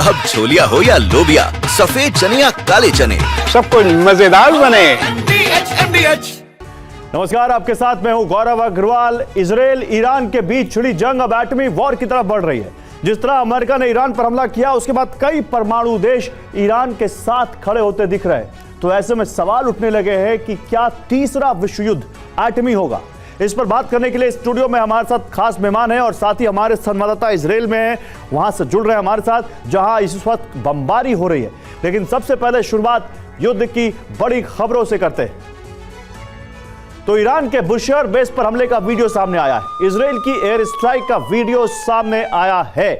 अब छोलिया हो या लोबिया, सफेद चने या काले चने, सब कुछ मजेदार बने। नमस्कार, आपके साथ मैं हूं गौरव अग्रवाल। इजराइल ईरान के बीच छिड़ी जंग अब एटमी वॉर की तरफ बढ़ रही है। जिस तरह अमेरिका ने ईरान पर हमला किया, उसके बाद कई परमाणु देश ईरान के साथ खड़े होते दिख रहे हैं। तो ऐसे में सवाल उठने लगे हैं कि क्या तीसरा विश्व युद्ध एटमी होगा। इस पर बात करने के लिए स्टूडियो में हमारे साथ खास मेहमान हैं और साथ ही हमारे संवाददाता इजराइल में हैं, वहां से जुड़ रहे हैं हमारे साथ, जहां इस वक्त बमबारी हो रही है। लेकिन सबसे पहले शुरुआत युद्ध की बड़ी खबरों से करते हैं। तो ईरान के बुशहर बेस पर हमले का वीडियो सामने आया है। इजराइल की एयर स्ट्राइक का वीडियो सामने आया है।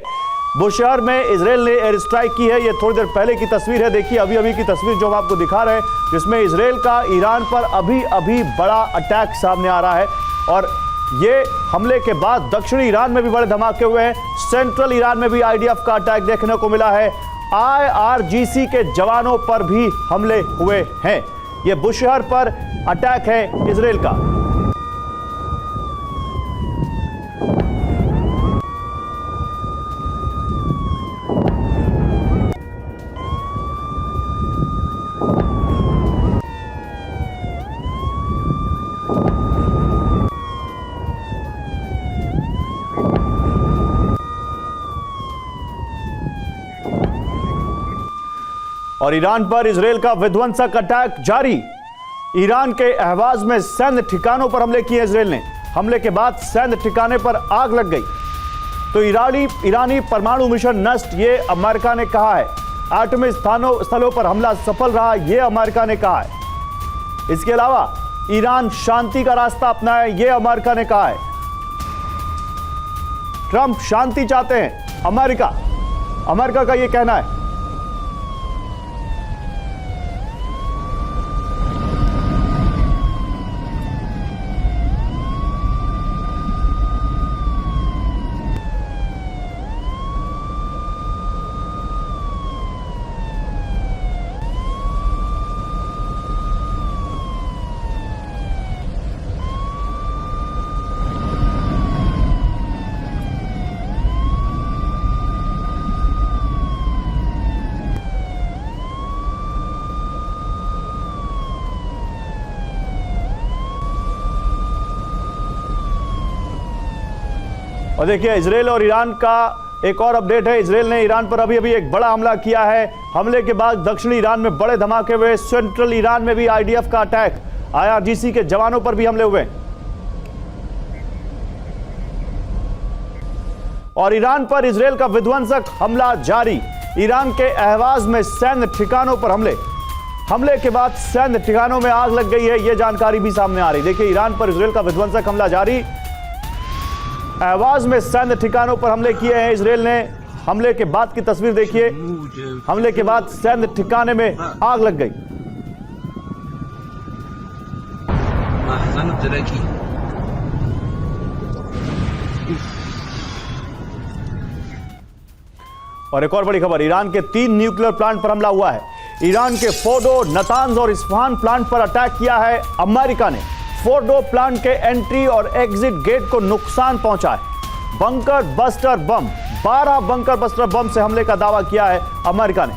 बुशहर में इजराइल ने एयर स्ट्राइक की है। ये थोड़ी देर पहले की तस्वीर है। देखिए अभी की तस्वीर जो हम आपको दिखा रहे हैं, जिसमें इजराइल का ईरान पर अभी बड़ा अटैक सामने आ रहा है। और ये हमले के बाद दक्षिणी ईरान में भी बड़े धमाके हुए हैं। सेंट्रल ईरान में भी आईडीएफ का अटैक देखने को मिला है। IRGC के जवानों पर भी हमले हुए हैं। ये बुशहर पर अटैक है इजराइल का। और ईरान पर इजराइल का विध्वंसक अटैक जारी। ईरान के अहवाज में सैन्य ठिकानों पर हमले किए इजराइल ने। हमले के बाद सैन्य ठिकाने पर आग लग गई। तो ईरानी परमाणु मिशन नष्ट, ये अमेरिका ने कहा है। एटमी स्थलों पर हमला सफल रहा, ये अमेरिका ने कहा है। इसके अलावा ईरान शांति का रास्ता अपनाए, ये अमेरिका ने कहा है। ट्रंप शांति चाहते हैं, अमेरिका का यह कहना है। और देखिए इजराइल और ईरान का एक और अपडेट है। इजराइल ने ईरान पर अभी एक बड़ा हमला किया है। हमले के बाद दक्षिणी ईरान में बड़े धमाके हुए। सेंट्रल ईरान में भी आईडीएफ का अटैक, IRGC के जवानों पर भी हमले हुए। और ईरान पर इजराइल का विध्वंसक हमला जारी। ईरान के अहवाज में सैन्य ठिकानों पर हमले के बाद सैन्य ठिकानों में आग लग गई है, यह जानकारी भी सामने आ रही। देखिए ईरान पर इजराइल का विध्वंसक हमला जारी। अहवाज में सैन्य ठिकानों पर हमले किए हैं इजराइल ने। हमले के बाद की तस्वीर देखिए। हमले के बाद सैन्य ठिकाने में आग लग गई। और एक और बड़ी खबर, ईरान के 3 न्यूक्लियर प्लांट पर हमला हुआ है। ईरान के फोर्डो, नतांज और इस्फहान प्लांट पर अटैक किया है अमेरिका ने। फोर्डो प्लांट के एंट्री और एग्जिट गेट को नुकसान पहुंचा है। Bunker buster bomb, 12 bunker buster bomb से हमले का दावा किया है अमेरिका ने।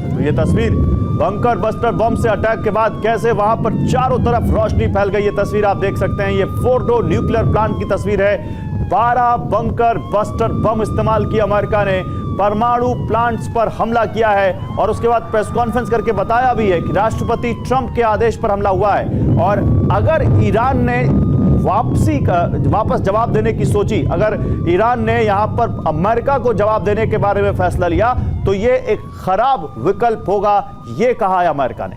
तो ये तस्वीर बंकर बस्टर बम से अटैक के बाद कैसे वहां पर चारों तरफ रोशनी फैल गई, ये तस्वीर आप देख सकते हैं। ये फोर्डो न्यूक्लियर प्लांट की तस्वीर है। 12 बंकर बस्टर बम इस्तेमाल किया अमेरिका ने। परमाणु प्लांट्स पर हमला किया है और उसके बाद प्रेस कॉन्फ्रेंस करके बताया भी है कि राष्ट्रपति ट्रंप के आदेश पर हमला हुआ है। और अगर ईरान ने वापस जवाब देने की सोची, अगर ईरान ने यहां पर अमेरिका को जवाब देने के बारे में फैसला लिया, तो यह एक खराब विकल्प होगा, यह कहा है अमेरिका ने।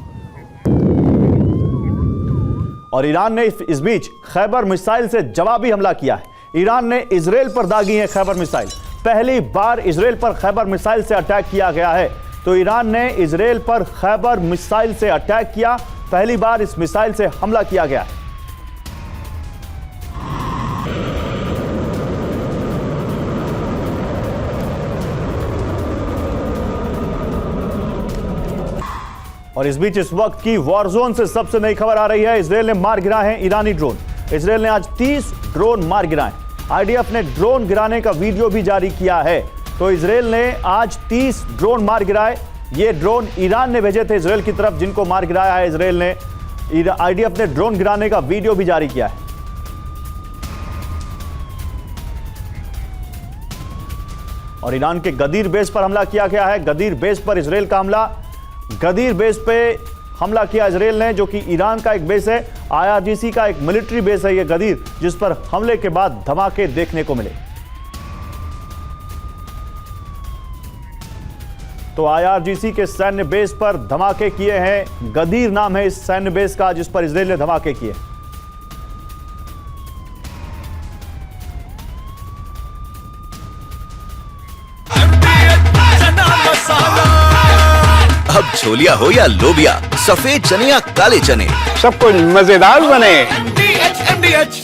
और ईरान ने इस बीच खैबर मिसाइल से जवाबी हमला किया है। ईरान ने इजराइल पर दागी है खैबर मिसाइल। पहली बार इजराइल पर खैबर मिसाइल से अटैक किया गया है। तो ईरान ने इजराइल पर खैबर मिसाइल से अटैक किया। पहली बार इस मिसाइल से हमला किया गया है। और इस बीच इस वक्त की वॉर जोन से सबसे नई खबर आ रही है। इजराइल ने मार गिरा है ईरानी ड्रोन। इसराइल ने आज 30 ड्रोन मार गिराए। आईडीएफ ने ड्रोन गिराने का वीडियो भी जारी किया है। तो इसराइल ने आज 30 ड्रोन मार गिराए। ये ड्रोन ईरान ने भेजे थे इसराइल की तरफ, जिनको मार गिराया है इसराइल ने। आईडीएफ ने ड्रोन गिराने का वीडियो भी जारी किया है। और ईरान के गदीर बेस पर हमला किया गया है। गदीर बेस पर इसराइल का हमला। गदीर बेस पे हमला किया इसराइल ने, जो कि ईरान का एक बेस है। आईआरजीसी का एक मिलिट्री बेस है ये गदीर, जिस पर हमले के बाद धमाके देखने को मिले। तो आईआरजीसी के सैन्य बेस पर धमाके किए हैं। गदीर नाम है इस सैन्य बेस का, जिस पर इसराइल ने धमाके किए। अब छोलिया हो या लोबिया, सफेद चने या काले चने, सब कुछ मजेदार बने। MDH